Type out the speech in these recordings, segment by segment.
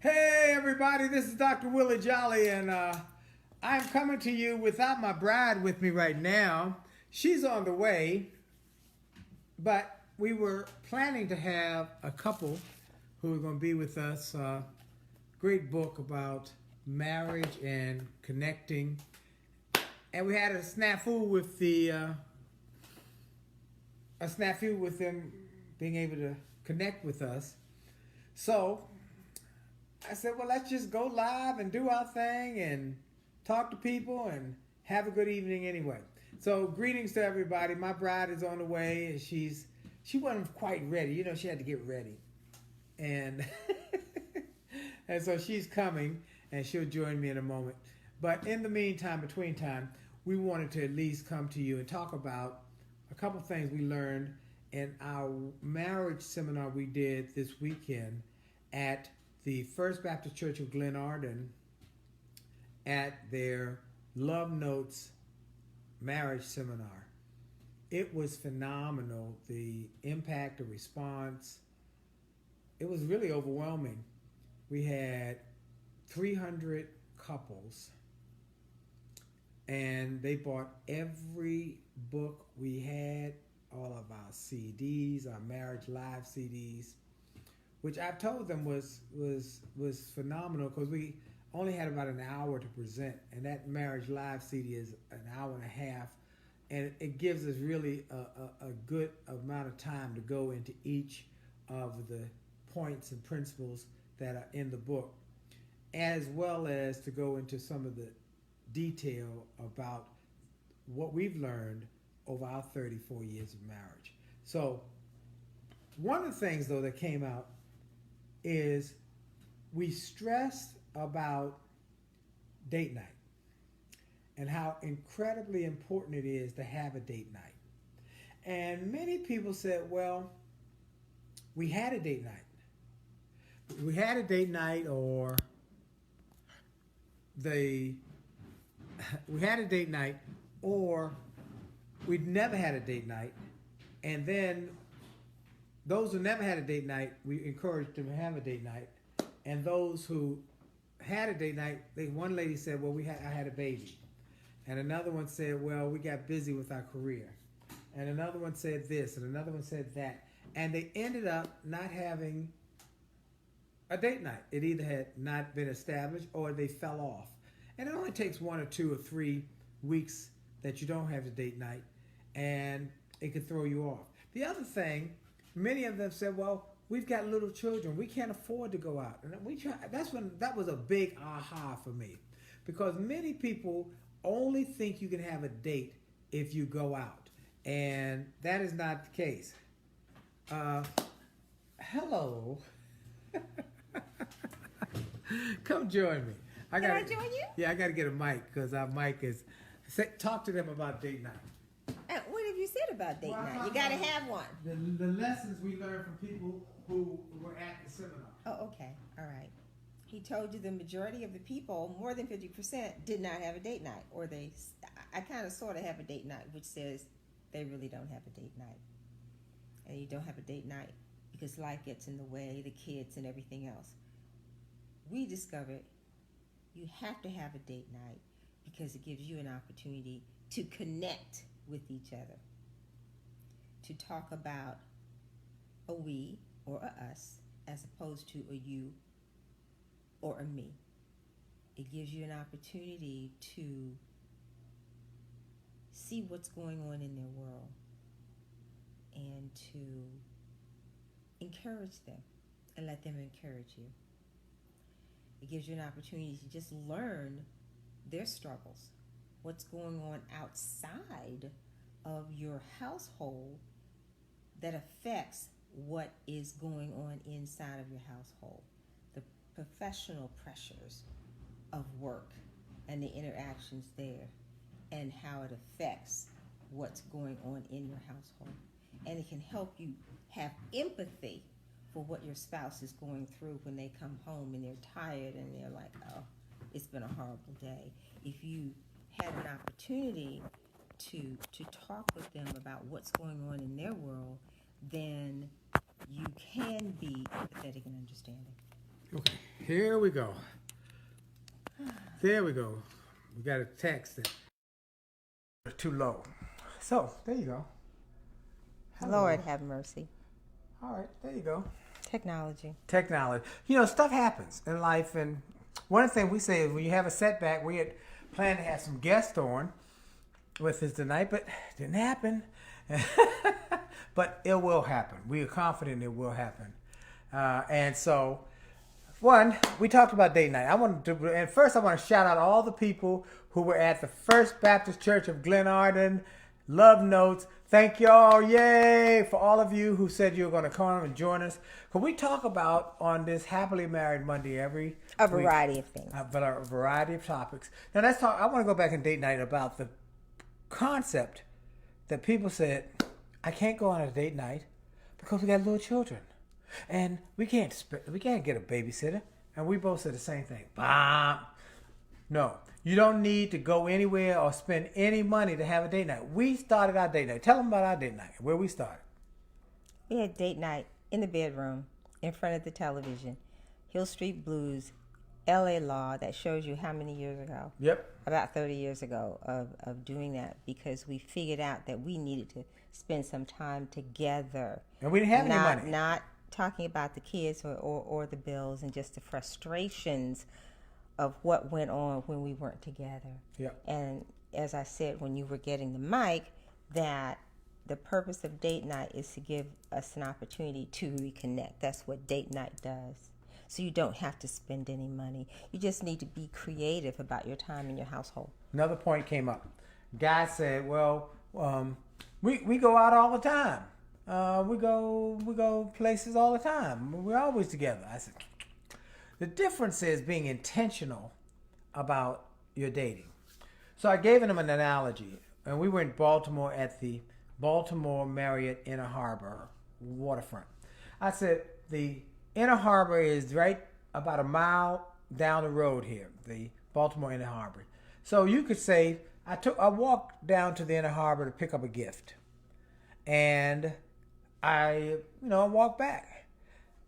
Hey everybody, this is Dr. Willie Jolley, and I'm coming to you without my bride with me right now. She's on the way, but we were planning to have a couple who are going to be with us. Great book about marriage and connecting, and we had a snafu with them being able to connect with us. So I said, well, let's just go live and do our thing and talk to people and have a good evening anyway. So greetings to everybody. My bride is on the way, and she wasn't quite ready. You know, she had to get ready. And and so she's coming, and she'll join me in a moment. But in the meantime, between time, we wanted to at least come to you and talk about a couple things we learned in our marriage seminar we did this weekend at the First Baptist Church of Glenarden at their Love Notes marriage seminar. It was phenomenal. The impact, the response, it was really overwhelming. We had 300 couples, and they bought every book we had, all of our CDs, our Marriage Live CDs, which I told them was phenomenal because we only had about an hour to present, and that Marriage Live CD is an hour and a half, and it gives us really a good amount of time to go into each of the points and principles that are in the book, as well as to go into some of the detail about what we've learned over our 34 years of marriage. So one of the things, though, that came out is we stressed about date night and how incredibly important it is to have a date night. And many people said, well, we had a date night. We had a date night, or we had a date night, or we'd never had a date night. And then those who never had a date night, we encouraged them to have a date night. And those who had a date night, one lady said, well, I had a baby. And another one said, well, we got busy with our career. And another one said this, and another one said that. And they ended up not having a date night. It either had not been established or they fell off. And it only takes 1 or 2 or 3 weeks that you don't have a date night, and it could throw you off. The other thing, many of them said, well, we've got little children. We can't afford to go out. And that was a big aha for me, because many people only think you can have a date if you go out, and that is not the case. Hello. Come join me. Can I join you? Yeah, I got to get a mic because our mic is... Talk to them about date night. What have you said about date night? You got to have one. The lessons we learned from people who were at the seminar. Oh, okay. All right. He told you the majority of the people, more than 50%, did not have a date night. Or I kind of sort of have a date night, which says they really don't have a date night. And you don't have a date night because life gets in the way, the kids and everything else. We discovered you have to have a date night because it gives you an opportunity to connect with each other, to talk about a we or a us as opposed to a you or a me. It gives you an opportunity to see what's going on in their world and to encourage them and let them encourage you. It gives you an opportunity to just learn their struggles, what's going on outside of your household that affects what is going on inside of your household, the professional pressures of work and the interactions there, and how it affects what's going on in your household. And it can help you have empathy for what your spouse is going through when they come home and they're tired and they're like, oh, it's been a horrible day. If you had an opportunity to talk with them about what's going on in their world, then you can be empathetic and understanding. Okay. Here we go. There we go. We got a text that too low. So there you go. Hello. Lord have mercy. All right, there you go. Technology. You know, stuff happens in life, and one of the things we say is when you have a setback, we had planned to have some guests on with us tonight, but it didn't happen. But it will happen. We are confident it will happen. And so, one, we talked about date night. And first I want to shout out all the people who were at the First Baptist Church of Glenarden. Love notes. Thank y'all. Yay. For all of you who said you were going to come and join us. Can we talk about on this Happily Married Monday every A variety of things. A variety of topics. Now let's talk. I want to go back in date night about the concept that people said, I can't go on a date night because we got little children. And we can't get a babysitter. And we both said the same thing. Bah. No, you don't need to go anywhere or spend any money to have a date night. We started our date night. Tell them about our date night, where we started. We had date night in the bedroom, in front of the television. Hill Street Blues, LA Law, that shows you how many years ago. Yep. About 30 years ago of doing that, because we figured out that we needed to spend some time together. And we didn't have any money. Not talking about the kids or the bills and just the frustrations of what went on when we weren't together. Yep. And as I said when you were getting the mic, that the purpose of date night is to give us an opportunity to reconnect. That's what date night does. So you don't have to spend any money. You just need to be creative about your time in your household. Another point came up. Guy said, well, we go out all the time. We go places all the time. We're always together. I said, the difference is being intentional about your dating. So I gave him an analogy, and we were in Baltimore at the Baltimore Marriott Inner Harbor waterfront. I said the Inner Harbor is right about a mile down the road here, the Baltimore Inner Harbor. So you could say I walked down to the Inner Harbor to pick up a gift, and I walked back.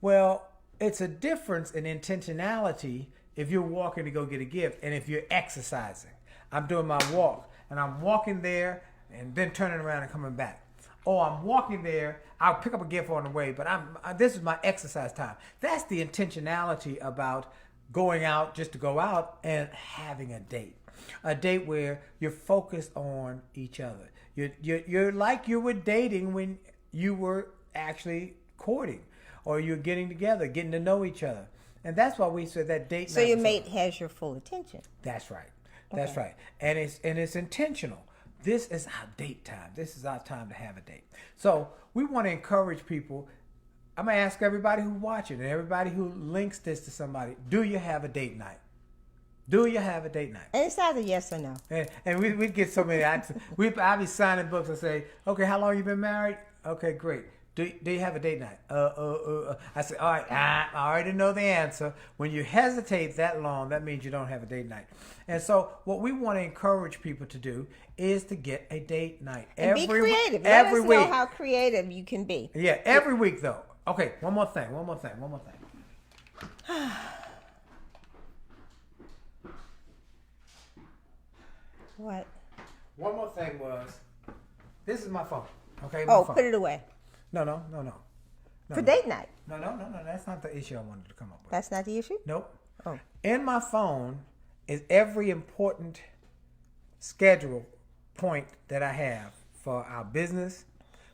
Well, it's a difference in intentionality if you're walking to go get a gift and if you're exercising. I'm doing my walk and I'm walking there and then turning around and coming back. Or I'm walking there, I'll pick up a gift on the way, but this is my exercise time. That's the intentionality about going out just to go out and having a date. A date where you're focused on each other. You're like you were dating when you were actually courting, or you're getting together, getting to know each other. And that's why we said that date night. So your mate has your full attention. That's right. That's right. And it's intentional. This is our date time. This is our time to have a date. So we want to encourage people. I'm going to ask everybody who's watching and everybody who links this to somebody, do you have a date night? Do you have a date night? And it's either yes or no. And we get so many answers. I'll be signing books and say, okay, how long you been married? Okay, great. Do you have a date night? I said, all right, I already know the answer. When you hesitate that long, that means you don't have a date night. And so what we want to encourage people to do is to get a date night. And be creative. Let us know how creative you can be. Yeah, every week though. Okay, one more thing. What? One more thing was, this is my phone. Okay. Phone. Put it away. No. For date night. No. That's not the issue I wanted to come up with. That's not the issue? Nope. Oh. In my phone is every important schedule point that I have for our business,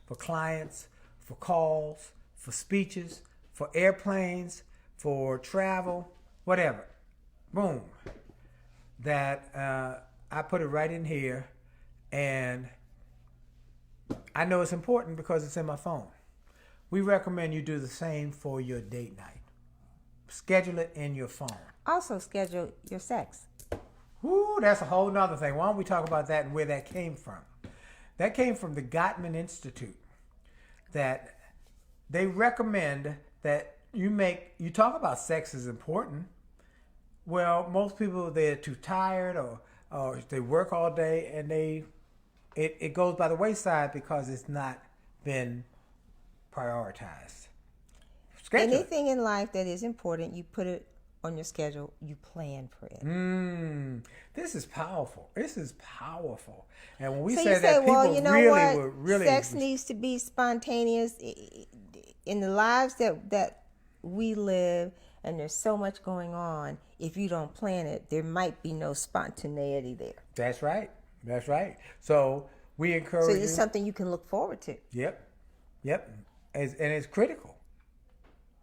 for clients, for calls, for speeches, for airplanes, for travel, whatever. Boom. That I put it right in here, and I know it's important because it's in my phone. We recommend you do the same for your date night. Schedule it in your phone. Also schedule your sex. Ooh, that's a whole nother thing. Why don't we talk about that and where that came from? That came from the Gottman Institute. That they recommend that you talk about sex is important. Well, most people, they're too tired or they work all day and it goes by the wayside because it's not been prioritized. Anything in life that is important, you put it on your schedule, you plan for it. This is powerful. This is powerful. And when we So say you that, say, people well, you know really what? were really Sex needs to be spontaneous in the lives that we live, and there's so much going on. If you don't plan it, there might be no spontaneity there. That's right. That's right. So we encourage. So it's something you can look forward to. Yep. And it's critical.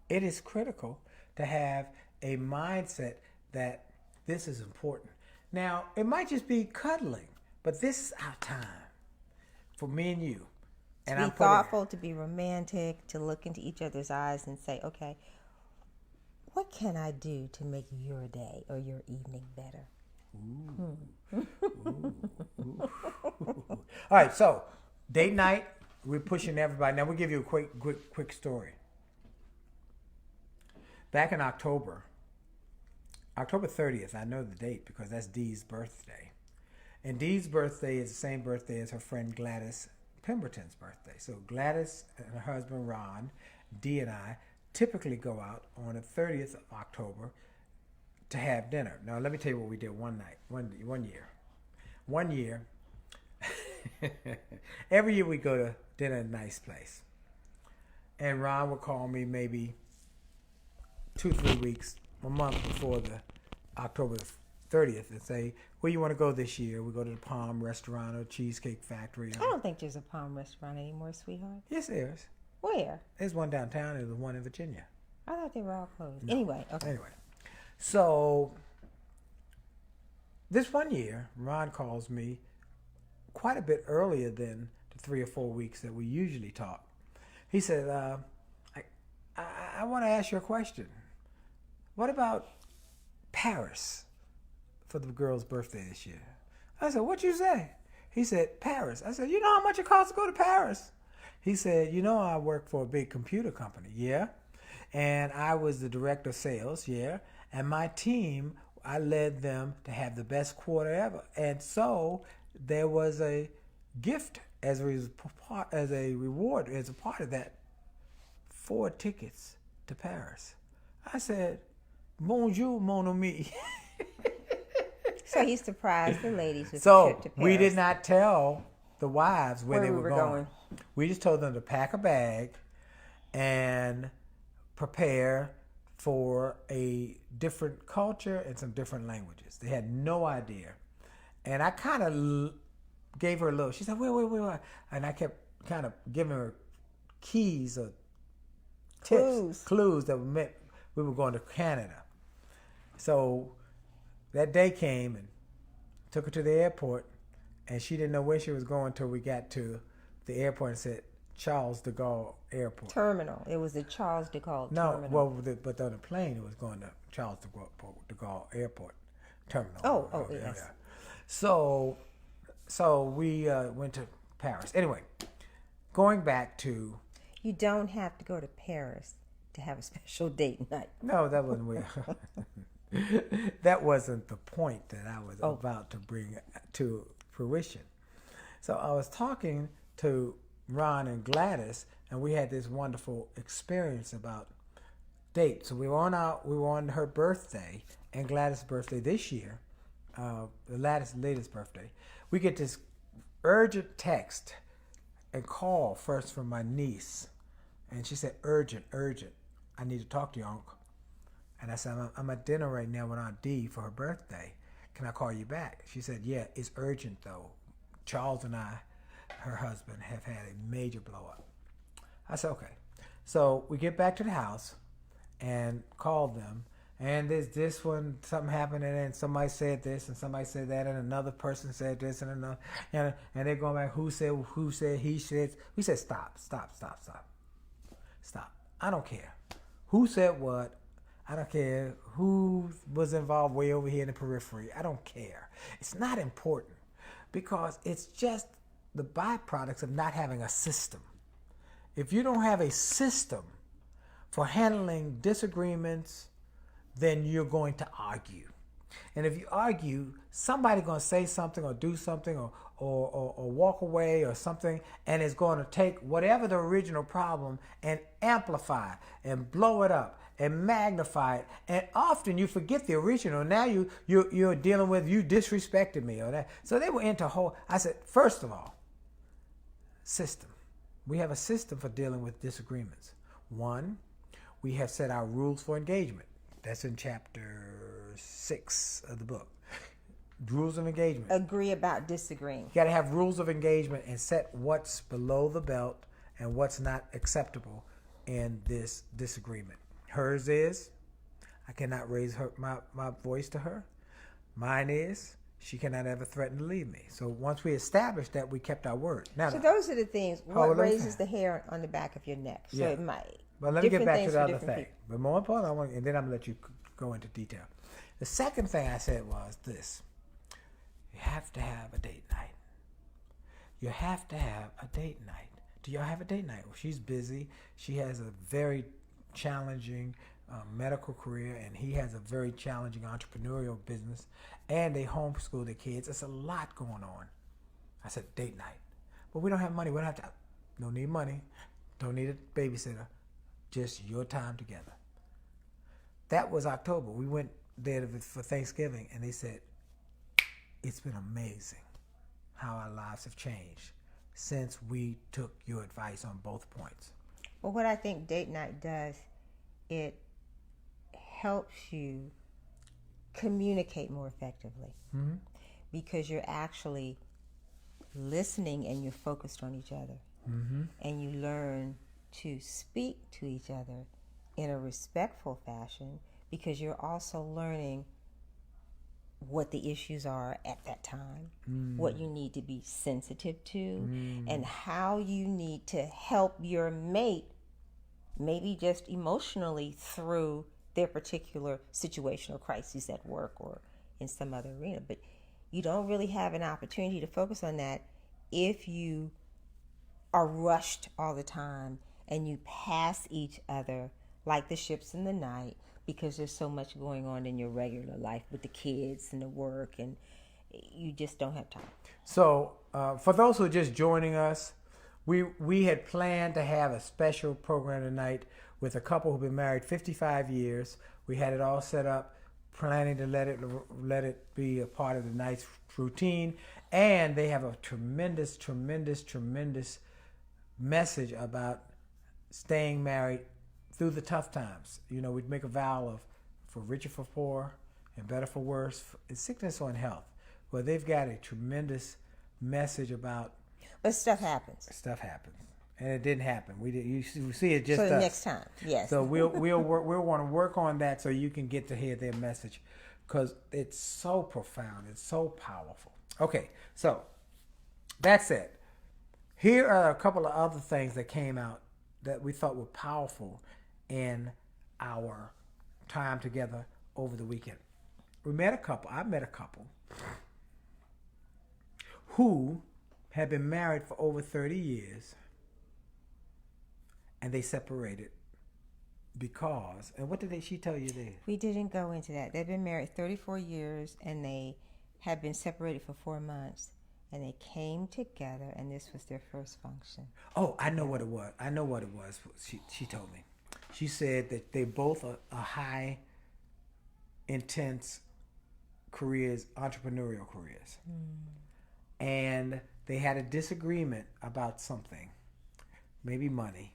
It is critical to have a mindset that this is important. Now, it might just be cuddling, but this is our time for me and you. To be thoughtful, to be romantic, to look into each other's eyes and say, okay, what can I do to make your day or your evening better? Ooh. All right, so date night, we're pushing everybody. Now we'll give you a quick story. Back in October 30th, I know the date because that's Dee's birthday. And Dee's birthday is the same birthday as her friend Gladys Pemberton's birthday. So Gladys and her husband Ron, Dee and I typically go out on the 30th of October to have dinner. Now let me tell you what we did one year. One year, every year we go to dinner at a nice place. And Ron would call me maybe 2-3 weeks, a month before the October 30th and say, where you want to go this year? We go to the Palm Restaurant or Cheesecake Factory. I don't think there's a Palm Restaurant anymore, sweetheart. Yes, there is. Where? There's one downtown and there's one in Virginia. I thought they were all closed. No. Anyway. So this one year, Ron calls me quite a bit earlier than the 3 or 4 weeks that we usually talk. He said, I want to ask you a question. What about Paris for the girl's birthday this year? I said, what'd you say? He said, Paris. I said, you know how much it costs to go to Paris? He said, you know I work for a big computer company. Yeah. And I was the director of sales. Yeah. And my team, I led them to have the best quarter ever. And so there was a gift as a reward, as a part of that, 4 tickets to Paris. I said, bonjour, mon ami. So he surprised the ladies with So a trip to Paris. we did not tell the wives where they we were going. We just told them to pack a bag and prepare for a different culture and some different languages. They had no idea. And I kind of gave her a little. She said, wait. And I kept kind of giving her keys or tips, clues that meant we were going to Canada. So that day came and took her to the airport, and she didn't know where she was going until we got to the airport and said, Charles de Gaulle Airport. Terminal. It was the Charles de Gaulle terminal. But on the plane it was going to Charles de Gaulle Airport terminal. Oh, yes. Yeah. So we went to Paris. Anyway, going back to... You don't have to go to Paris to have a special date night. No, that wasn't where... That wasn't the point that I was about to bring to fruition. So I was talking to Ron and Gladys, and we had this wonderful experience about dates. So we were on her birthday and Gladys' birthday this year, the latest birthday. We get this urgent text and call first from my niece, and she said, urgent, I need to talk to you, Uncle. And I said, I'm at dinner right now with Aunt Dee for her birthday. Can I call you back? She said, yeah, it's urgent though. Charles and I, her husband, have had a major blow up. I said, okay. So we get back to the house and called them. And there's this one, something happened, and then somebody said this, and somebody said that, and another person said this, and another, and they're going back, who said, he said. We said, stop. I don't care. Who said what? I don't care who was involved way over here in the periphery. I don't care. It's not important because it's just the byproducts of not having a system. If you don't have a system for handling disagreements, then you're going to argue. And if you argue, somebody's going to say something or do something or walk away or something, and it's going to take whatever the original problem and amplify and blow it up and magnify it. And often you forget the original. Now you're dealing with, you disrespected me or that. So they were into whole. I said, first of all, system. We have a system for dealing with disagreements. One, we have set our rules for engagement. That's in chapter 6 of the book. Rules of engagement. Agree about disagreeing. You got to have rules of engagement and set what's below the belt and what's not acceptable in this disagreement. Hers is, I cannot raise my voice to her. Mine is, she cannot ever threaten to leave me. So once we established that, we kept our word. Now, so those are the things. What raises the hair on the back of your neck? So it might. But let me get back to the other thing. But more important, and then I'm going to let you go into detail. The second thing I said was this. You have to have a date night. You have to have a date night. Do y'all have a date night? Well, she's busy. She has a very challenging medical career, and he has a very challenging entrepreneurial business, and they homeschool their kids. It's a lot going on. I said, date night. But we don't have money. We don't have to. Don't need money. Don't need a babysitter. Just your time together. That was October. We went there for Thanksgiving, and they said, it's been amazing how our lives have changed since we took your advice on both points. Well, what I think date night does, it helps you communicate more effectively, because you're actually listening and you're focused on each other, and you learn to speak to each other in a respectful fashion, because you're also learning what the issues are at that time, what you need to be sensitive to, and how you need to help your mate, maybe just emotionally, through their particular situation or crisis at work or in some other arena. But you don't really have an opportunity to focus on that if you are rushed all the time and you pass each other like the ships in the night, because there's so much going on in your regular life with the kids and the work, and you just don't have time. So for those who are just joining us, we had planned to have a special program tonight with a couple who've been married 55 years. We had it all set up, planning to let it be a part of the night's routine. And they have a tremendous message about staying married through the tough times. You know, we'd make a vow of for richer for poor and better for worse, in sickness or in health. Well, they've got a tremendous message about. But stuff happens. Stuff happens, and it didn't happen. We did. You see it just. So the next time, yes. So we'll want to work on that so you can get to hear their message, because it's so profound. It's so powerful. Okay, so that's it. Here are a couple of other things that came out that we thought were powerful in our time together over the weekend. I met a couple who had been married for over 30 years, and they separated because, and what did she tell you there? We didn't go into that. They've been married 34 years, and they had been separated for 4 months, and they came together, and this was their first function. Oh, I know what it was. She told me. She said that they both are high, intense careers, entrepreneurial careers. And they had a disagreement about something, maybe money.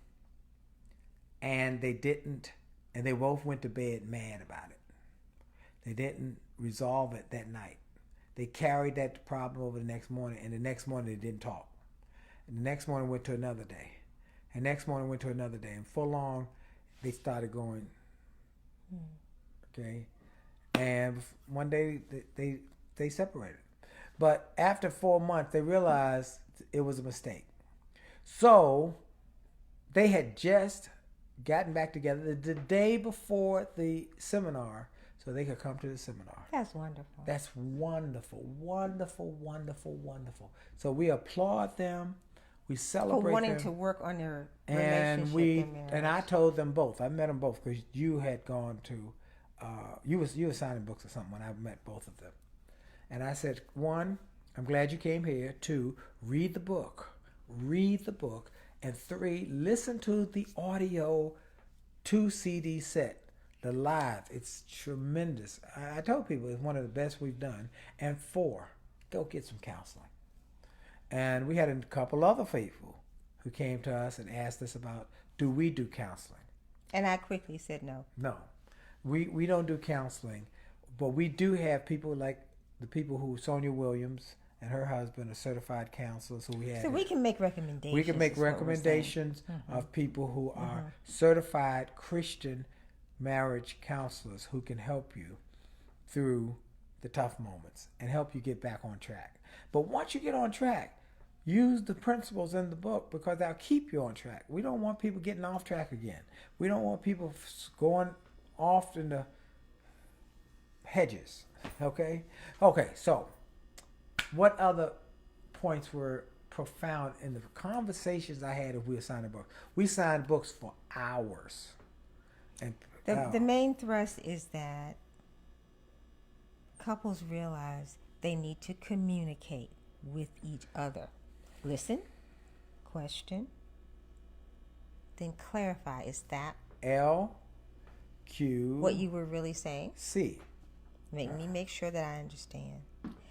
And they both went to bed mad about it. They didn't resolve it that night. They carried that problem over the next morning, and the next morning they didn't talk. And the next morning went to another day. And next morning went to another day. And for long, they started going, okay? And one day they separated. But after 4 months, they realized it was a mistake. So they had just gotten back together the day before the seminar so they could come to the seminar. That's wonderful. That's wonderful, wonderful, wonderful, wonderful. So we applaud them. We celebrate for wanting them. To work on their And relationship. And I told them both. I met them both because you had gone to, you were signing books or something when I met both of them. And I said, 1, I'm glad you came here. 2, read the book. And 3, listen to the audio 2 CD set the live. It's tremendous. I told people it's one of the best we've done. And 4, go get some counseling. And we had a couple other people who came to us and asked us about, do we do counseling? And I quickly said no. No, we don't do counseling, but we do have people like the people who Sonia Williams and her husband are certified counselors who we had. So we can make recommendations. We can make recommendations of people who are certified Christian marriage counselors who can help you through the tough moments and help you get back on track. But once you get on track, use the principles in the book because they'll keep you on track. We don't want people getting off track again. We don't want people going off in the hedges. Okay, so what other points were profound in the conversations I had if we assigned a book? We signed books for hours. And the main thrust is that couples realize they need to communicate with each other. Listen, question, then clarify. Is that L, Q, what you were really saying? C. Make me make sure that I understand.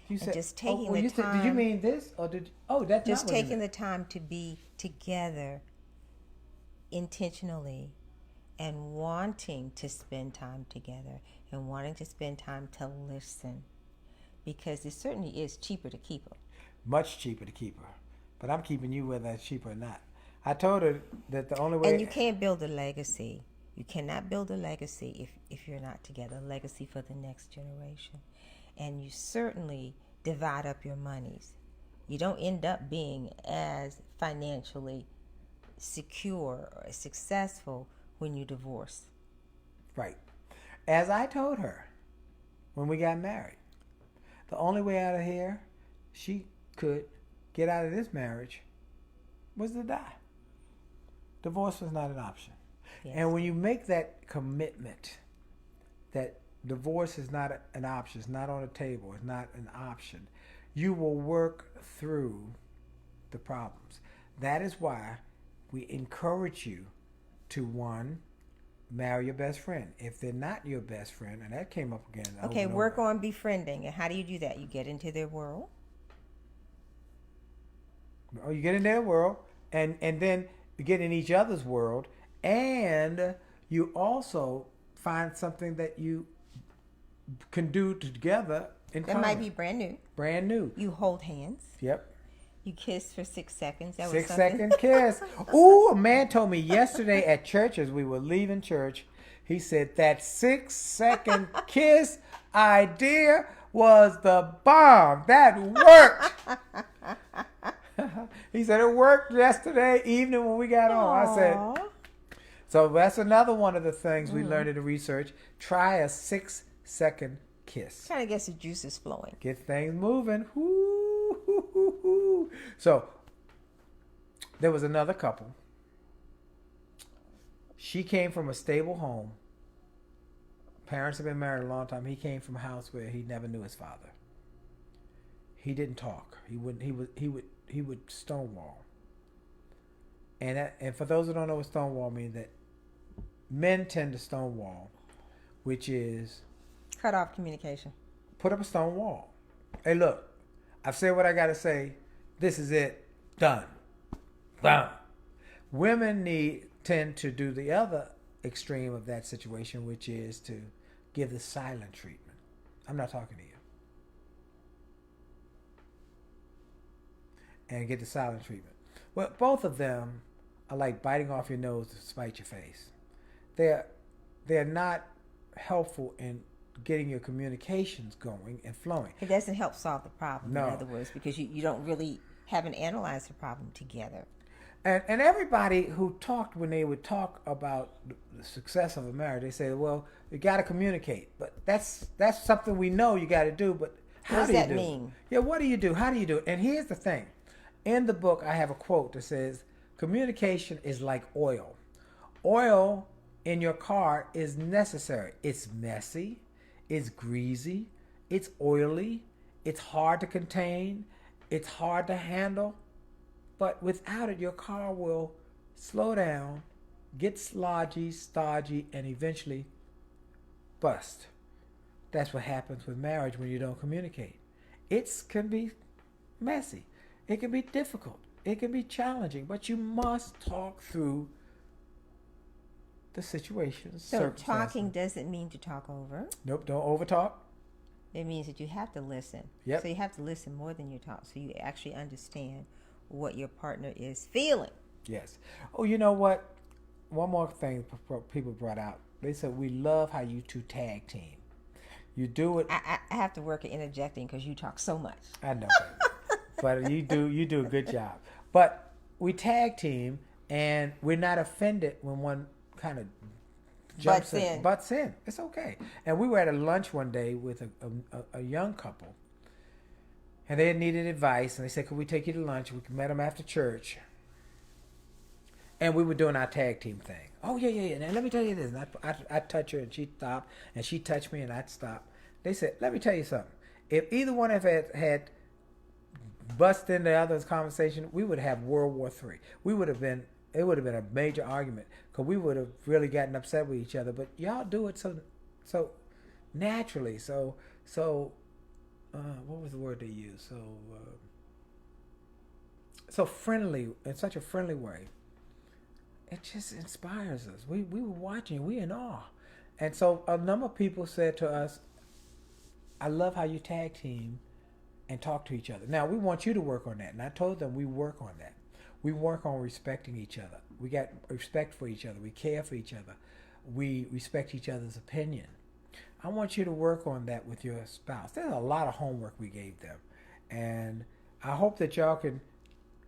You said, just taking the you time. Did you mean this or did? That's just not what taking the time to be together intentionally and wanting to spend time together and wanting to spend time to listen, because it certainly is cheaper to keep them. Much cheaper to keep her, but I'm keeping you whether it's cheaper or not. I told her that the only way. And you can't build a legacy. You cannot build a legacy if you're not together. A legacy for the next generation. And you certainly divide up your monies. You don't end up being as financially secure or successful when you divorce. Right. As I told her when we got married, the only way out of here she could get out of this marriage was to die. Divorce was not an option. Yes. And when you make that commitment that divorce is not an option, it's not on the table, it's not an option, you will work through the problems. That is why we encourage you to, one, marry your best friend. If they're not your best friend, and that came up again. Okay, work on befriending. And how do you do that? You get into their world. Oh, you get in their world, and then you get in each other's world, and you also find something that you can do together in common. That might be brand new. Brand new. You hold hands. Yep. You kiss for 6 seconds. That 6 was something. second kiss. Ooh, a man told me yesterday at church as we were leaving church, he said that 6 second kiss idea was the bomb. That worked. He said it worked yesterday evening when we got on. I said, so that's another one of the things we learned in the research. Try a 6 second kiss. Kind of gets the juices flowing. Get things moving. Woo. So there was another couple. She came from a stable home. Parents had been married a long time. He came from a house where he never knew his father. He didn't talk. He would stonewall. And for those who don't know what stonewall means, that men tend to stonewall, which is cut off communication. Put up a stone wall. Hey, look, I've said what I got to say. This is it. Done. Boom. Women tend to do the other extreme of that situation, which is to give the silent treatment. I'm not talking to you. And get the silent treatment. Well, both of them are like biting off your nose to spite your face. They're not helpful in getting your communications going and flowing. It doesn't help solve the problem, no. In other words, because you haven't analyzed the problem together. And everybody who talked, when they would talk about the success of a marriage, they say, well, you got to communicate. But that's something we know you got to do, but how what do you does do that mean? Yeah, what do you do? How do you do it? And here's the thing. In the book, I have a quote that says, communication is like oil. Oil in your car is necessary. It's messy. It's greasy. It's oily. It's hard to contain. It's hard to handle. But without it, your car will slow down, get slodgy, stodgy, and eventually bust. That's what happens with marriage when you don't communicate. It can be messy. It can be difficult. It can be challenging, but you must talk through the situations. So talking doesn't mean to talk over. Nope, don't overtalk. It means that you have to listen. Yep. So you have to listen more than you talk, so you actually understand what your partner is feeling. Yes. Oh, you know what? One more thing people brought out. They said, we love how you two tag team. You do it. I have to work at interjecting because you talk so much. I know, baby. But you do a good job. But we tag team, and we're not offended when one kind of butts in. It's okay. And we were at a lunch one day with a young couple, and they needed advice, and they said, could we take you to lunch? We met them after church, and we were doing our tag team thing. Oh, yeah. Now, let me tell you this. And I'd touch her, and she'd stop, and she'd touch me, and I'd stop. They said, let me tell you something. If either one of us had bust in the other's conversation, we would have World War III. It would have been a major argument because we would have really gotten upset with each other. But y'all do it so naturally. So what was the word they used? So friendly, in such a friendly way. It just inspires us. We were watching. We in awe. And so a number of people said to us, I love how you tag team and talk to each other. Now, we want you to work on that. And I told them we work on that. We work on respecting each other. We got respect for each other. We care for each other. We respect each other's opinion. I want you to work on that with your spouse. There's a lot of homework we gave them. And I hope that y'all can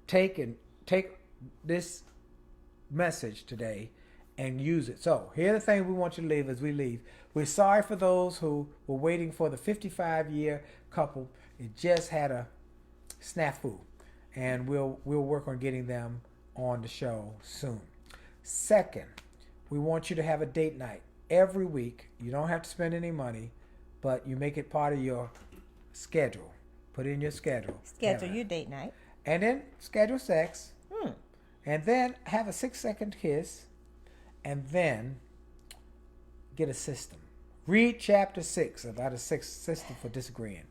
take this message today and use it. So here are the things we want you to leave as we leave. We're sorry for those who were waiting for the 55-year couple. It just had a snafu, and we'll work on getting them on the show soon. Second, we want you to have a date night every week. You don't have to spend any money, but you make it part of your schedule. Put it in your schedule. Schedule your date night. And then schedule sex. And then have a 6-second kiss. And then get a system. Read chapter 6 about a system for disagreeing.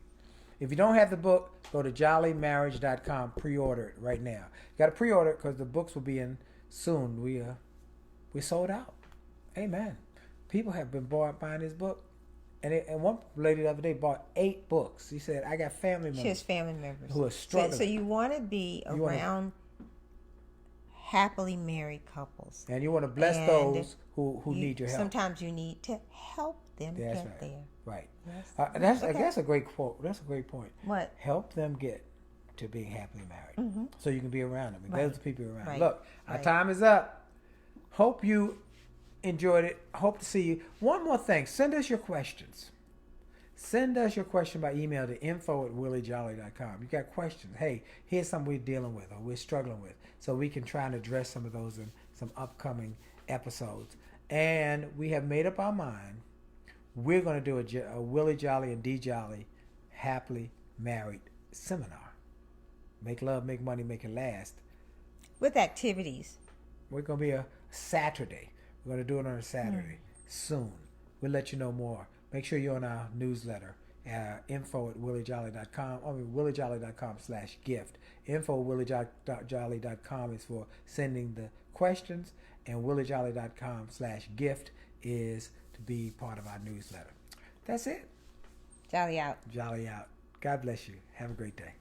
If you don't have the book, go to jollymarriage.com. Pre-order it right now. You got to pre-order it because the books will be in soon. We sold out. Amen. People have been buying this book. And one lady the other day bought 8 books. She said, I got family members. She has family members who are struggling. So you want to be around happily married couples. And you want to bless those who need your help. Sometimes you need to help them get there. Right. Yes. That's a great quote. That's a great point. What? Help them get to being happily married. Mm-hmm. So you can be around them. Right. Those are the people around. Right. Look, our time is up. Hope you enjoyed it. Hope to see you. One more thing. Send us your questions. Send us your question by email to info@williejolly.com. You got questions. Hey, here's something we're dealing with or we're struggling with. So we can try and address some of those in some upcoming episodes. And we have made up our mind. We're going to do a Willie Jolley and Dee Jolley happily married seminar. Make love, make money, make it last. With activities. We're going to be a Saturday. We're going to do it on a Saturday soon. We'll let you know more. Make sure you're on our newsletter. Info@williejolly.com. williejolly.com/gift. Info@williejolly.com is for sending the questions, and williejolly.com/gift is to be part of our newsletter. That's it. Jolly out. Jolly out. God bless you. Have a great day.